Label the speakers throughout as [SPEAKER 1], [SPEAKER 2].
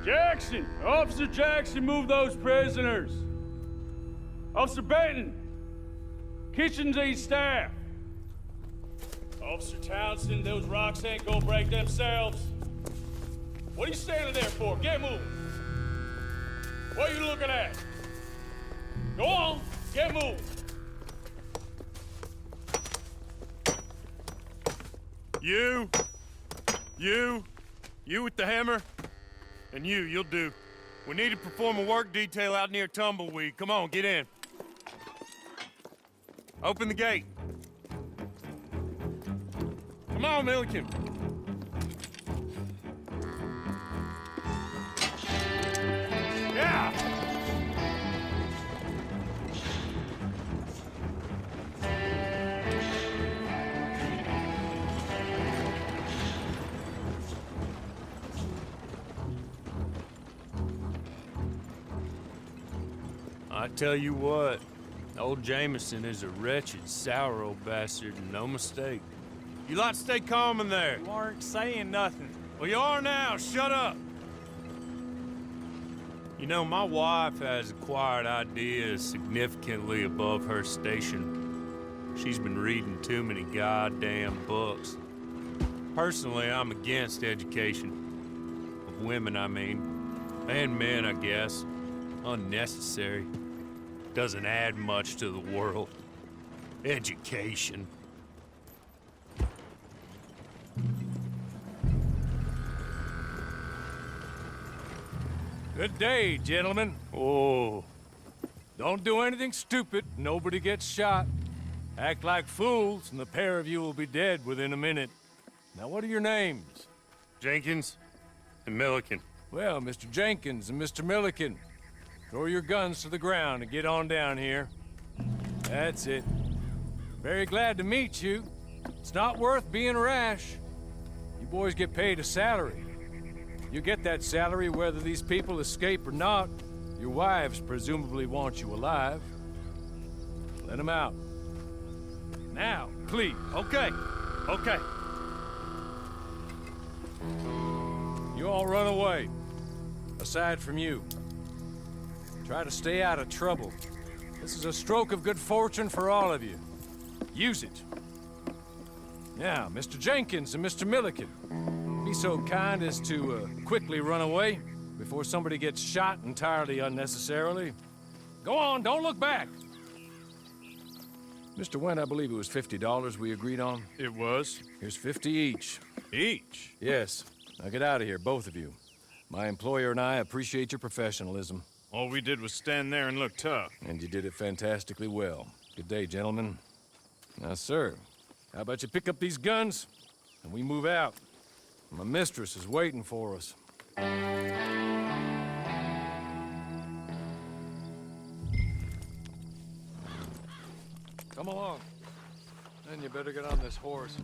[SPEAKER 1] Jackson! Officer Jackson, move those prisoners! Officer Benton! Kitchens aid staff! Officer Townsend, those rocks ain't gonna break themselves. What are you standing there for? Get moving! What are you looking at? Go on, get moving!
[SPEAKER 2] You with the hammer? And you'll do. We need to perform a work detail out near Tumbleweed. Come on, get in. Open the gate. Come on, Milliken. Yeah! I tell you what, old Jameson is a wretched, sour old bastard, and no mistake. You lot stay calm in there.
[SPEAKER 3] You aren't saying nothing.
[SPEAKER 2] Well, you are now. Shut up. You know, my wife has acquired ideas significantly above her station. She's been reading too many goddamn books. Personally, I'm against education. Of women, I mean. And men, I guess. Unnecessary. Doesn't add much to the world. Education.
[SPEAKER 3] Good day, gentlemen.
[SPEAKER 2] Oh.
[SPEAKER 3] Don't do anything stupid. Nobody gets shot. Act like fools, and the pair of you will be dead within a minute. Now, what are your names?
[SPEAKER 2] Jenkins and Milliken.
[SPEAKER 3] Well, Mr. Jenkins and Mr. Milliken, throw your guns to the ground and get on down here. That's it. Very glad to meet you. It's not worth being rash. You boys get paid a salary. You get that salary whether these people escape or not. Your wives presumably want you alive. Let them out. Now, please.
[SPEAKER 2] Okay.
[SPEAKER 3] You all run away. Aside from you. Try to stay out of trouble. This is a stroke of good fortune for all of you. Use it. Now, Mr. Jenkins and Mr. Milliken, be so kind as to quickly run away before somebody gets shot entirely unnecessarily. Go on, don't look back. Mr. Wendt, I believe it was $50 we agreed on.
[SPEAKER 2] It was.
[SPEAKER 3] Here's 50 each.
[SPEAKER 2] Each?
[SPEAKER 3] Yes. Now get out of here, both of you. My employer and I appreciate your professionalism.
[SPEAKER 2] All we did was stand there and look tough.
[SPEAKER 3] And you did it fantastically well. Good day, gentlemen. Now, sir, how about you pick up these guns and we move out? My mistress is waiting for us. Come along. Then you better get on this horse.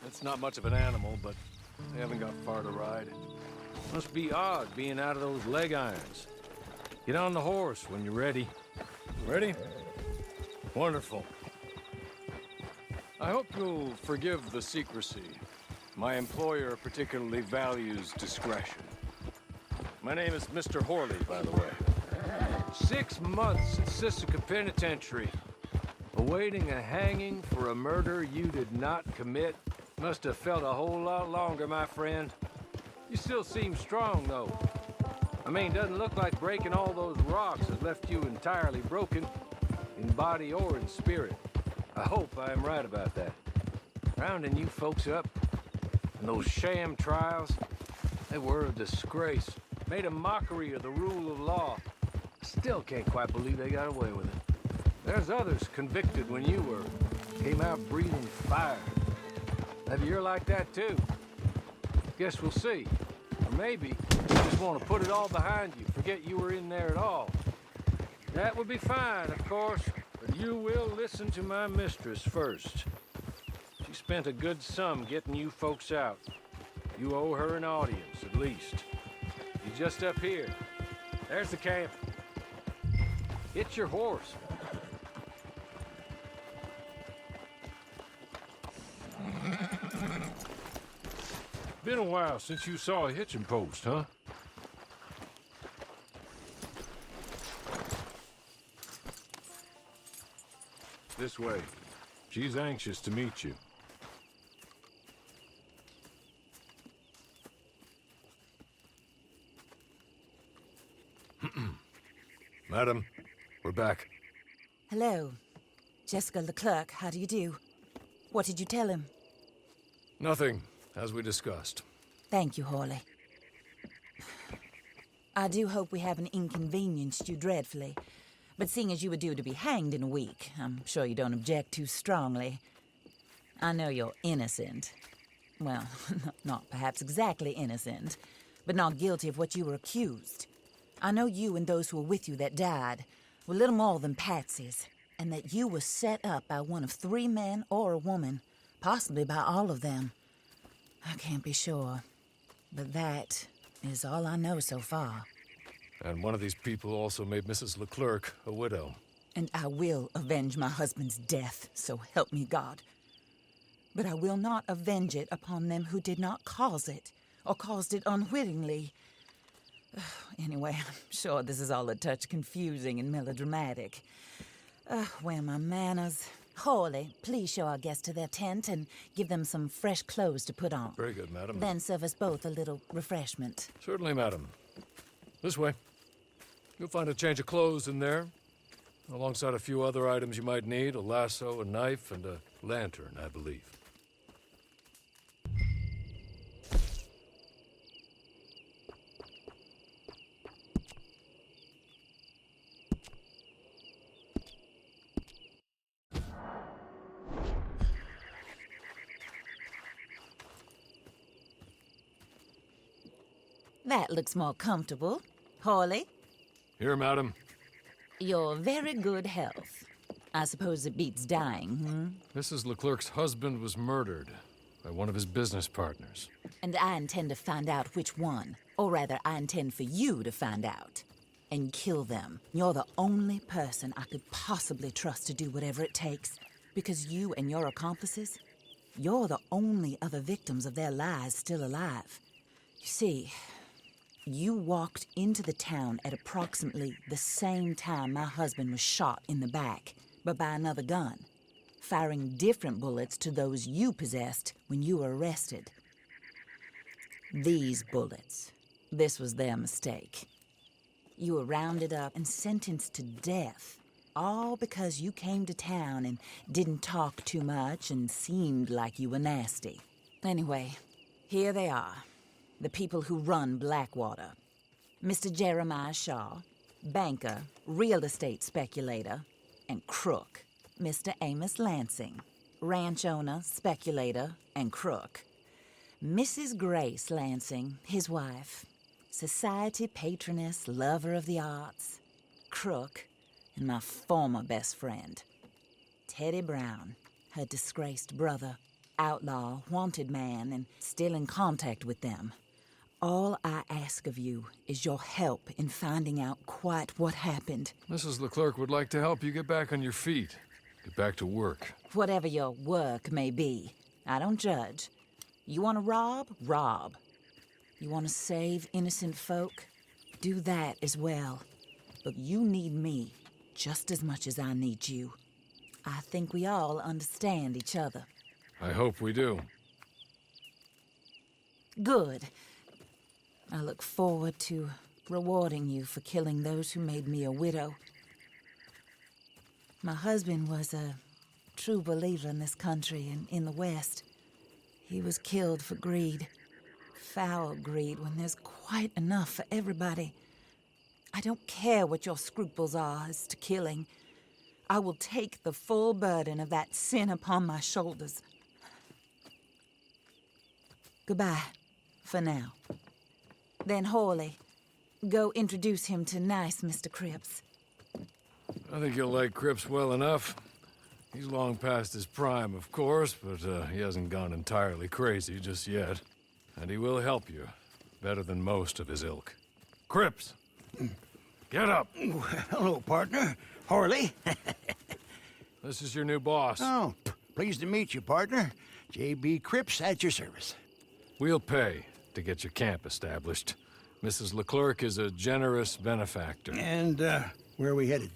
[SPEAKER 3] It's not much of an animal, but they haven't got far to ride. Must be odd being out of those leg irons. Get on the horse when you're ready. Ready? Wonderful. I hope you'll forgive the secrecy. My employer particularly values discretion. My name is Mr. Horley, by the way. 6 months at Sisika Penitentiary, awaiting a hanging for a murder you did not commit. Must have felt a whole lot longer, my friend. You still seem strong, though. I mean, doesn't look like breaking all those rocks has left you entirely broken, in body or in spirit. I hope I am right about that. Rounding you folks up, and those sham trials, they were a disgrace. Made a mockery of the rule of law. Still can't quite believe they got away with it. There's others convicted when you were. Came out breathing fire. Maybe you're like that too. Guess we'll see. Or maybe you just want to put it all behind you, forget you were in there at all. That would be fine, of course, but you will listen to my mistress first. She spent a good sum getting you folks out. You owe her an audience, at least. She's just up here. There's the camp. Hit your horse.
[SPEAKER 4] Been a while since you saw a hitching post, huh? This way. She's anxious to meet you. Madam, we're back.
[SPEAKER 5] Hello. Jessica Leclerc, how do you do? What did you tell him?
[SPEAKER 4] Nothing, as we discussed.
[SPEAKER 5] Thank you, Hawley. I do hope we haven't inconvenienced you dreadfully. But seeing as you were due to be hanged in a week, I'm sure you don't object too strongly. I know you're innocent. Well, not perhaps exactly innocent, but not guilty of what you were accused. I know you and those who were with you that died were little more than patsies, and that you were set up by one of 3 men or a woman, possibly by all of them. I can't be sure, but that is all I know so far.
[SPEAKER 4] And one of these people also made Mrs. Leclerc a widow.
[SPEAKER 5] And I will avenge my husband's death, so help me God. But I will not avenge it upon them who did not cause it, or caused it unwittingly. Anyway, I'm sure this is all a touch confusing and melodramatic. Where are my manners? Hawley, please show our guests to their tent and give them some fresh clothes to put on.
[SPEAKER 4] Very good, madam.
[SPEAKER 5] Then serve us both a little refreshment.
[SPEAKER 4] Certainly, madam. This way. You'll find a change of clothes in there, alongside a few other items you might need, a lasso, a knife, and a lantern, I believe.
[SPEAKER 5] That looks more comfortable. Hawley,
[SPEAKER 4] Here, madam.
[SPEAKER 5] your very good health. I suppose it beats dying,
[SPEAKER 4] Mrs. Leclerc's husband was murdered by one of his business partners.
[SPEAKER 5] And I intend to find out which one. Or rather, I intend for you to find out. And kill them. You're the only person I could possibly trust to do whatever it takes. Because you and your accomplices, you're the only other victims of their lies still alive. You see, you walked into the town at approximately the same time my husband was shot in the back, but by another gun, firing different bullets to those you possessed when you were arrested. These bullets, this was their mistake. You were rounded up and sentenced to death, all because you came to town and didn't talk too much and seemed like you were nasty. Anyway, here they are. The people who run Blackwater. Mr. Jeremiah Shaw, banker, real estate speculator, and crook. Mr. Amos Lansing, ranch owner, speculator, and crook. Mrs. Grace Lansing, his wife, society patroness, lover of the arts, crook, and my former best friend. Teddy Brown, her disgraced brother, outlaw, wanted man, and still in contact with them. All I ask of you is your help in finding out quite what happened.
[SPEAKER 4] Mrs. Leclerc would like to help you get back on your feet. Get back to work.
[SPEAKER 5] Whatever your work may be, I don't judge. You want to rob? Rob. You want to save innocent folk? Do that as well. But you need me just as much as I need you. I think we all understand each other.
[SPEAKER 4] I hope we do.
[SPEAKER 5] Good. I look forward to rewarding you for killing those who made me a widow. My husband was a true believer in this country and in the West. He was killed for greed. Foul greed when there's quite enough for everybody. I don't care what your scruples are as to killing. I will take the full burden of that sin upon my shoulders. Goodbye, for now. Then Hawley, go introduce him to nice Mr. Cripps.
[SPEAKER 4] I think you'll like Cripps well enough. He's long past his prime, of course, but he hasn't gone entirely crazy just yet. And he will help you, better than most of his ilk. Cripps! Get up!
[SPEAKER 6] Hello, partner. Hawley.
[SPEAKER 4] This is your new boss.
[SPEAKER 6] Oh, pleased to meet you, partner. J.B. Cripps at your service.
[SPEAKER 4] We'll pay to get your camp established. Mrs. Leclerc is a generous benefactor.
[SPEAKER 6] And, where are we headed?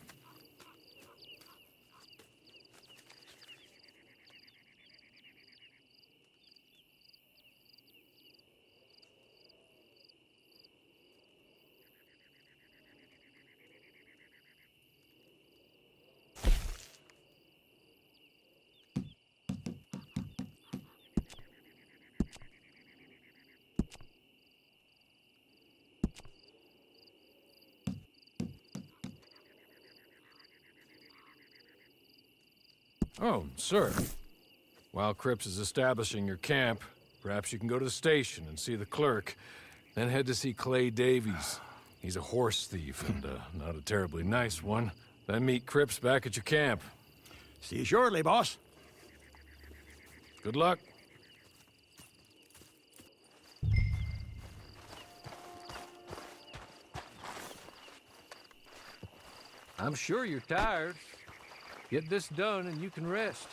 [SPEAKER 4] Oh, sir. While Cripps is establishing your camp, perhaps you can go to the station and see the clerk, then head to see Clay Davies. He's a horse thief, and not a terribly nice one. Then meet Cripps back at your camp.
[SPEAKER 6] See you shortly, boss.
[SPEAKER 4] Good luck.
[SPEAKER 3] I'm sure you're tired. Get this done and you can rest.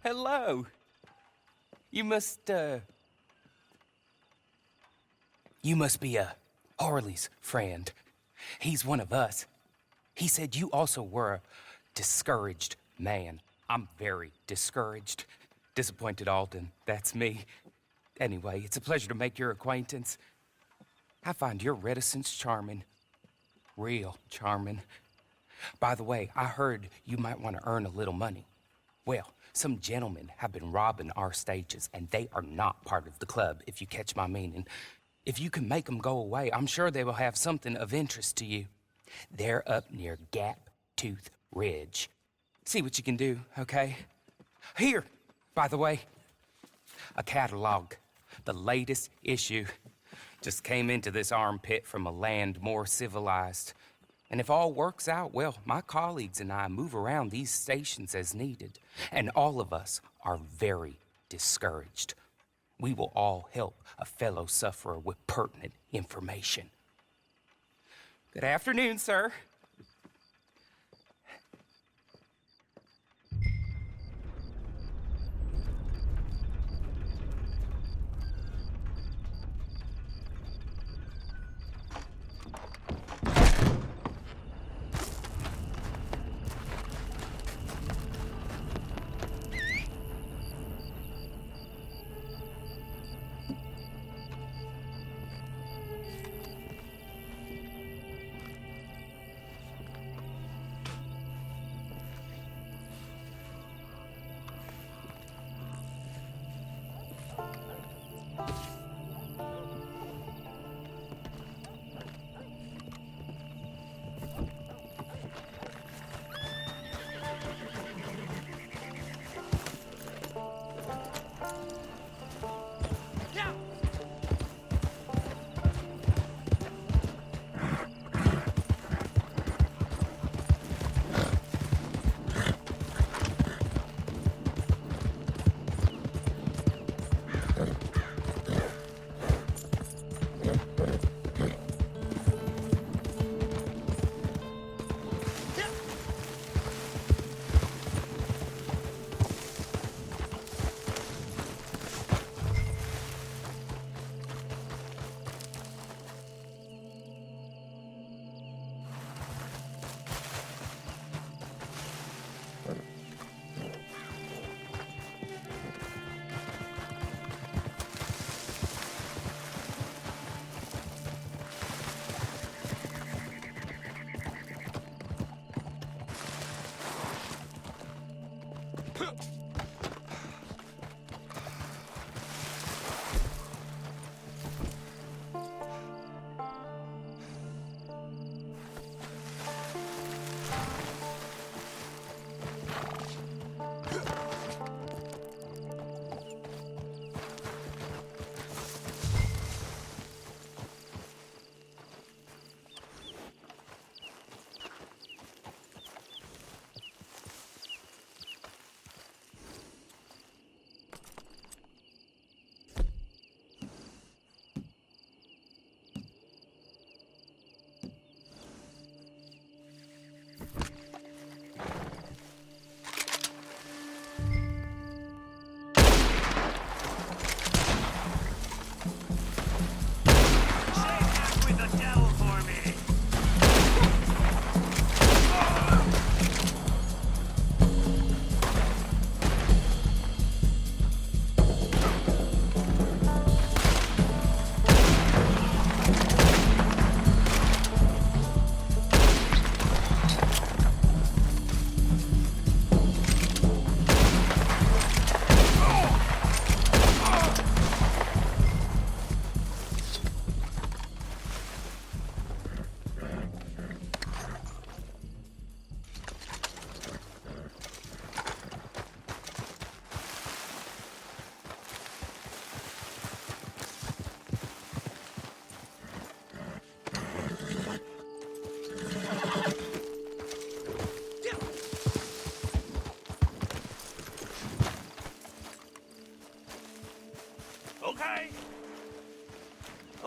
[SPEAKER 7] Hello. You must be Harley's friend. He's one of us. He said you also were a discouraged man. I'm very discouraged. Disappointed Alden, that's me. Anyway, it's a pleasure to make your acquaintance. I find your reticence charming. Real charming. By the way, I heard you might want to earn a little money. Well, some gentlemen have been robbing our stages, and they are not part of the club, if you catch my meaning. If you can make them go away, I'm sure they will have something of interest to you. They're up near Gap Tooth Ridge. See what you can do, okay? Here, by the way, a catalog, the latest issue. Just came into this armpit from a land more civilized. And if all works out, well, my colleagues and I move around these stations as needed. And all of us are very discouraged. We will all help a fellow sufferer with pertinent information. Good afternoon, sir.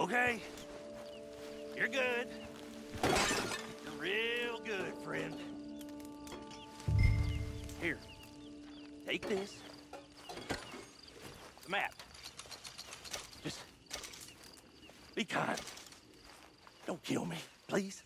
[SPEAKER 8] Okay. You're good. You're real good, friend. Here. Take this. The map. Just be kind. Don't kill me, please.